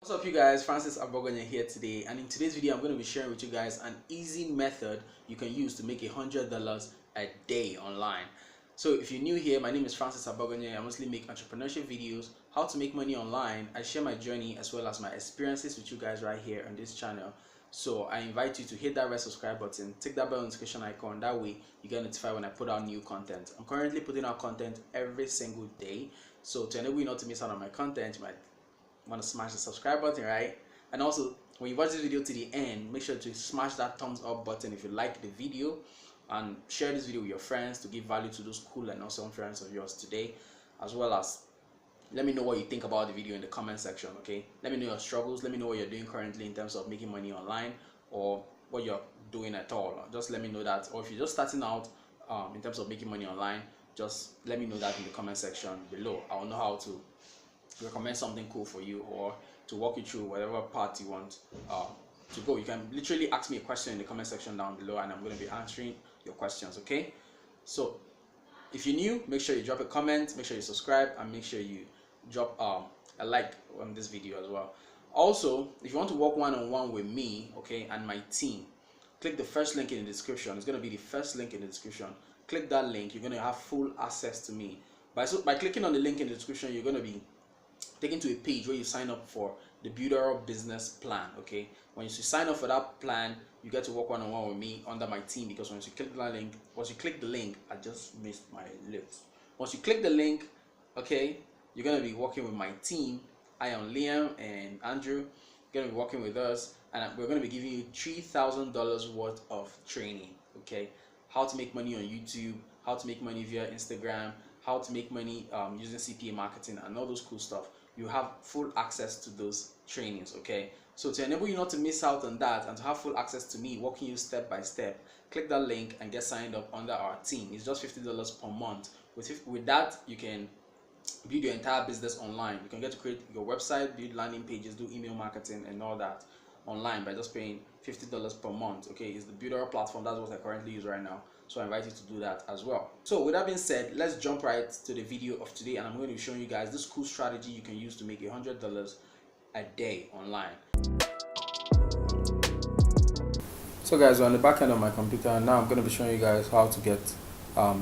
What's up you guys, Francis Abogonye here today, and in today's video I'm going to be sharing with you guys an easy method you can use to make $100 a day online. So if you're new here, my name is Francis Abogonye. I mostly make entrepreneurship videos, how to make money online. I share my journey as well as my experiences with you guys right here on this channel. So I invite you to hit that red subscribe button, tick that bell notification icon, that way you get notified when I put out new content. I'm currently putting out content every single day, so to enable you not to miss out on my content, you might want to smash the subscribe button, right? And also, when you watch this video to the end, make sure to smash that thumbs up button if you like the video, and share this video with your friends to give value to those cool and awesome friends of yours today, as well as let me know what you think about the video in the comment section. Okay, let me know your struggles, let me know what you're doing currently in terms of making money online, or what you're doing at all. Just let me know that. Or if you're just starting out in terms of making money online, just let me know that in the comment section below. I will know how to recommend something cool for you, or to walk you through whatever part you want to go. You can literally ask me a question in the comment section down below, and I'm going to be answering your questions. Okay, so if you're new, make sure you drop a comment, make sure you subscribe, and make sure you drop a like on this video as well. Also, if you want to work one-on-one with me, okay, and my team, click the first link in the description. It's going to be the first link in the description. Click that link, you're going to have full access to me. By clicking on the link in the description, you're going to be taken to a page where you sign up for the Builder Business Plan. Okay, when you sign up for that plan, you get to work one-on-one with me under my team, because once you click the link, I just missed my lips. Once you click the link, okay, you're going to be working with my team. I am Liam and Andrew. You're going to be working with us, and we're going to be giving you $3,000 worth of training. Okay, how to make money on YouTube, how to make money via Instagram, how to make money using CPA marketing, and all those cool stuff. You have full access to those trainings. Okay, so to enable you not to miss out on that and to have full access to me walking you step by step, click that link and get signed up under our team. It's just $50 per month. With that, you can build your entire business online. You can get to create your website, build landing pages, do email marketing and all that online by just paying $50 per month. Okay, it's the Builder platform. That's what I currently use right now, so I invite you to do that as well. So with that being said, let's jump right to the video of today, and I'm going to be showing you guys this cool strategy you can use to make $100 a day online. So guys, we're on the back end of my computer, and now I'm going to be showing you guys how to get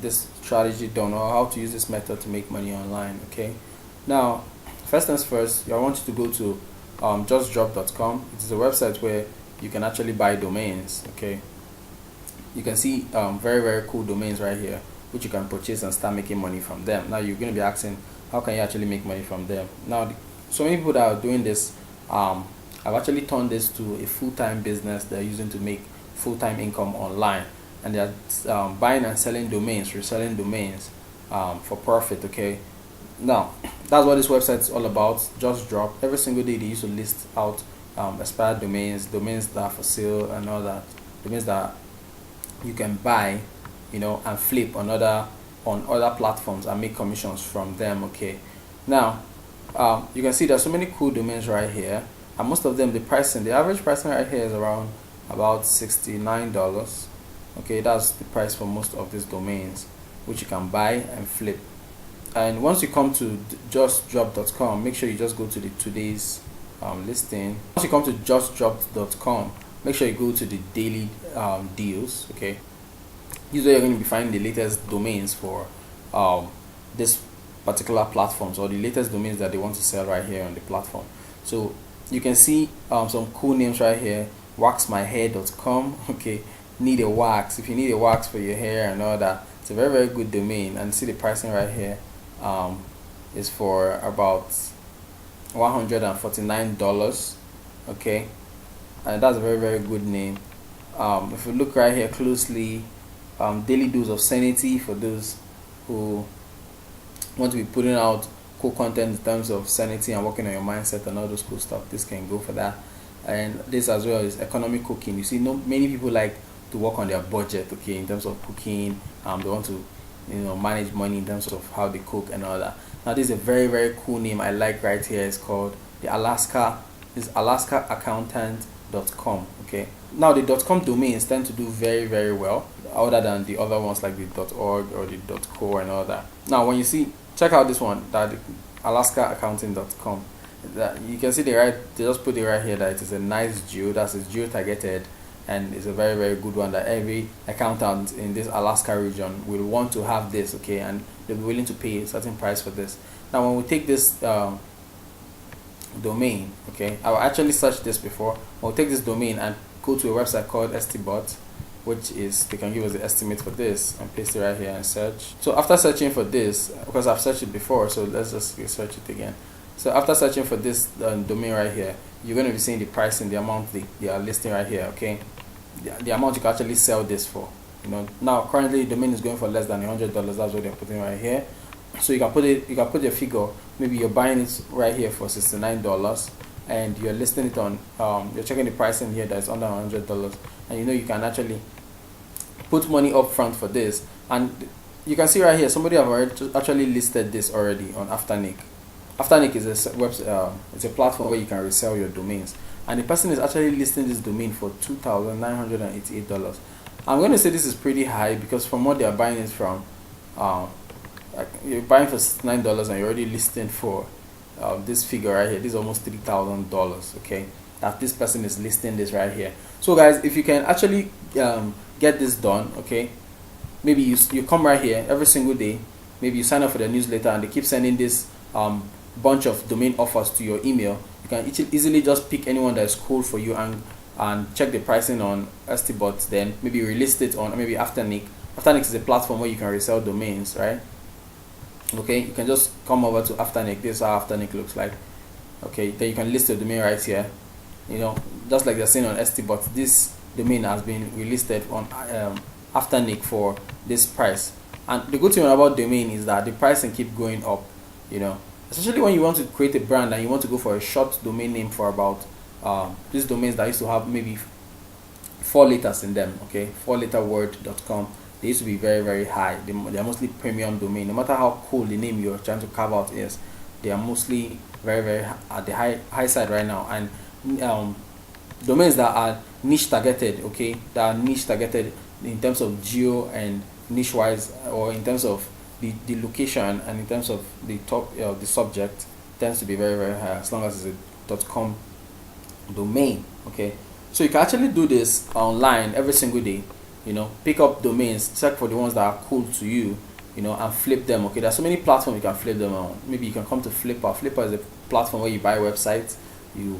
this strategy done, or how to use this method to make money online. Okay, now first things first, I want you to go to justdrop.com. It is a website where you can actually buy domains. Okay, you can see very cool domains right here, which you can purchase and start making money from them. Now you're going to be asking, how can you actually make money from them? Now so many people that are doing this have actually turned this to a full-time business they're using to make full-time income online, and they're buying and selling domains, reselling domains for profit. Okay, now that's what this website is all about. Just Drop. Every single day they used to list out expired domains that are for sale, and all that, domains that you can buy, and flip on other platforms and make commissions from them. Okay, now you can see there's so many cool domains right here, and most of them, the average pricing right here is around about $69. Okay, that's the price for most of these domains, which you can buy and flip. And once you come to justdrop.com, make sure you just go to the today's listing. Once you come to justdrop.com, make sure you go to the daily deals. Okay, usually you're going to be finding the latest domains for this particular platforms, or the latest domains that they want to sell right here on the platform. So you can see some cool names right here. waxmyhair.com. Okay, need a wax. If you need a wax for your hair and all that, it's a very good domain. And see the pricing right here is for about $149. okay, and that's a very good name. If you look right here closely, daily dose of sanity, for those who want to be putting out cool content in terms of sanity and working on your mindset and all those cool stuff, this can go for that. And this as well is economic cooking. You see, many people like to work on their budget. Okay, in terms of cooking, they want to manage money in terms of how they cook and all that. Now this is a very cool name I like right here. It's called the alaskaaccountant.com. okay, now the .com domains tend to do very well, other than the other ones like the .org or the .co and all that. Now when you see, check out this one, that alaskaaccountant.com. that you can see they just put it right here that it is a nice geo, that's a geo targeted, and it's a very very good one that every accountant in this Alaska region will want to have this, okay, and they'll be willing to pay a certain price for this. Now when we take this domain, okay, I will actually search this before. We'll take this domain and go to a website called STBot, which is, they can give us the estimate for this, and paste it right here and search. So after searching for this, because I've searched it before, so let's just search it again. So after searching for this domain right here, you're going to be seeing the price and the amount they are listing right here, okay, the amount you can actually sell this for. You know, now currently the domain is going for less than $100. That's what they're putting right here. So you can put your figure, maybe you're buying it right here for $69, and you're listing it on you're checking the price in here that's under $100, and you know you can actually put money up front for this. And you can see right here somebody have already actually listed this already on Afternic. Afternic is a it's a platform where you can resell your domains, and the person is actually listing this domain for $2,988. I'm going to say this is pretty high, because from what they are buying it from, like you're buying for $9 and you're already listing for this figure right here. This is almost $3,000, okay, that this person is listing this right here. So guys, if you can actually get this done, okay, maybe you come right here every single day, maybe you sign up for the newsletter and they keep sending this bunch of domain offers to your email. You can easily just pick anyone that is cool for you and check the pricing on STBot, then maybe relist it on maybe Afternic. Afternic is a platform where you can resell domains, right? Okay, you can just come over to Afternic. This is how Afternic looks like. Okay, then you can list your domain right here. You know, just like they're saying on STBot, this domain has been relisted on Afternic for this price. And the good thing about domain is that the price can keep going up, you know, especially when you want to create a brand and you want to go for a short domain name for about these domains that used to have maybe 4 letters in them, okay, 4letterword.com. They used to be very very high. They're mostly premium domain. No matter how cool the name you're trying to carve out is, they are mostly very very at the high side right now. And domains that are niche targeted, okay, that are niche targeted in terms of geo and niche wise, or in terms of the location, and in terms of the top the subject, tends to be very very high, as long as it's a .com domain, okay. So you can actually do this online every single day. You know, pick up domains, check for the ones that are cool to you, you know, and flip them. Okay, there's so many platforms you can flip them on. Maybe you can come to Flipper. Flipper is a platform where you buy websites. You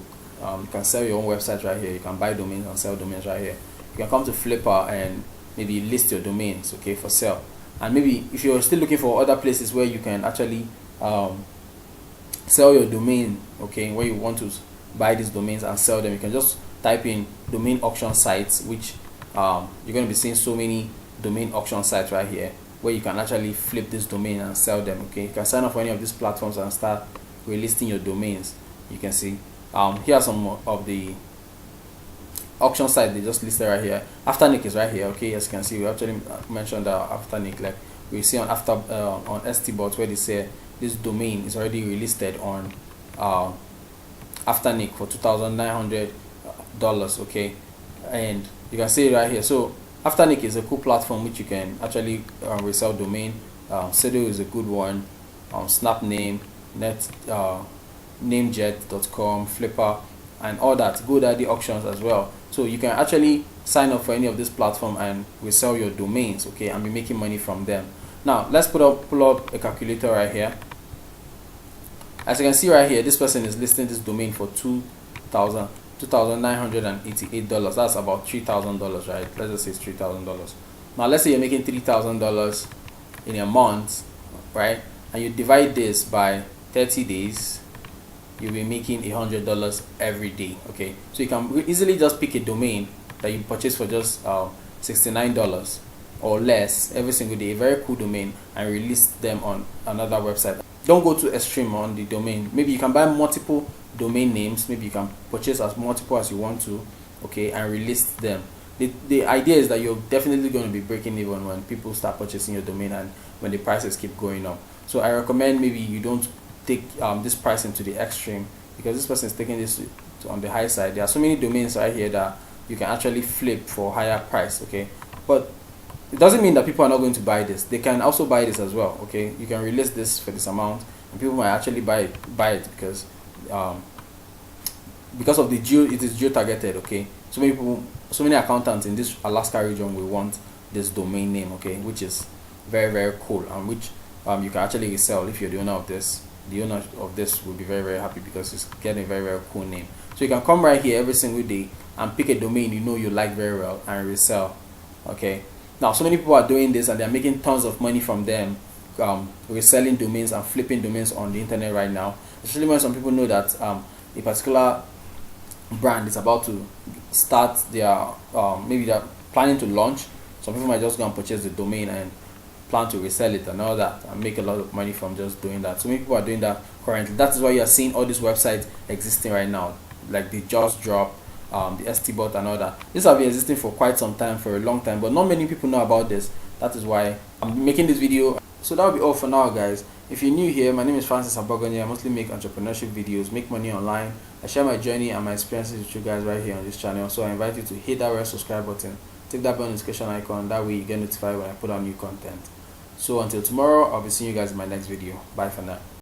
can sell your own website right here. You can buy domains and sell domains right here. You can come to Flipper and maybe list your domains, okay, for sale. And maybe if you're still looking for other places where you can actually sell your domain, okay, where you want to buy these domains and sell them, you can just type in domain auction sites, which you're going to be seeing so many domain auction sites right here where you can actually flip this domain and sell them, okay. You can sign up for any of these platforms and start relisting your domains. You can see here are some of the auction sites they just listed right here. Afternic is right here, okay. As you can see, we actually mentioned Afternic, like we see on on STBot, where they say this domain is already relisted on Afternic for $2,900, okay. And you can see it right here. So Afternic is a cool platform which you can actually resell domain. Sedo is a good one. Snapname, namejet.com, Flipper, and all that. GoDaddy auctions as well. So you can actually sign up for any of this platform and resell your domains, okay, and be making money from them. Now let's pull up a calculator right here. As you can see right here, this person is listing this domain for $2,988. That's about $3,000, right? Let's just say it's $3,000. Now let's say you're making $3,000 in a month, right? And you divide this by 30 days, you'll be making $100 every day, okay. So you can easily just pick a domain that you purchase for just $69 or less every single day, a very cool domain, and release them on another website. Don't go too extreme on the domain. Maybe you can buy multiple domain names. Maybe you can purchase as multiple as you want to, okay, and release them. The idea is that you're definitely going to be breaking even when people start purchasing your domain and when the prices keep going up. So I recommend maybe you don't take this pricing to the extreme, because this person is taking this on the high side. There are so many domains right here that you can actually flip for higher price, okay. But it doesn't mean that people are not going to buy this. They can also buy this as well, okay. You can release this for this amount and people might actually buy it because because of the it is geo targeted. Okay, so many people, so many accountants in this Alaska region will want this domain name, okay, which is very, very cool, and which you can actually resell. If you're the owner of this, the owner of this will be very, very happy because it's getting a very, very cool name. So you can come right here every single day and pick a domain you like very well and resell. Okay, now so many people are doing this and they're making tons of money from them, reselling domains and flipping domains on the internet right now, especially when some people know that a particular brand is about to start their maybe they're planning to launch. Some people might just go and purchase the domain and plan to resell it and all that and make a lot of money from just doing that. So many people are doing that currently. That is why you are seeing all these websites existing right now, like the Just Drop, the STBot and all that. These have been existing for quite some time, for a long time, but not many people know about this. That is why I'm making this video. So that will be all for now, guys. If you're new here, my name is Francis Abogonye. I mostly make entrepreneurship videos, make money online. I share my journey and my experiences with you guys right here on this channel. So I invite you to hit that red subscribe button, click that bell notification icon. That way you get notified when I put out new content. So until tomorrow, I'll be seeing you guys in my next video. Bye for now.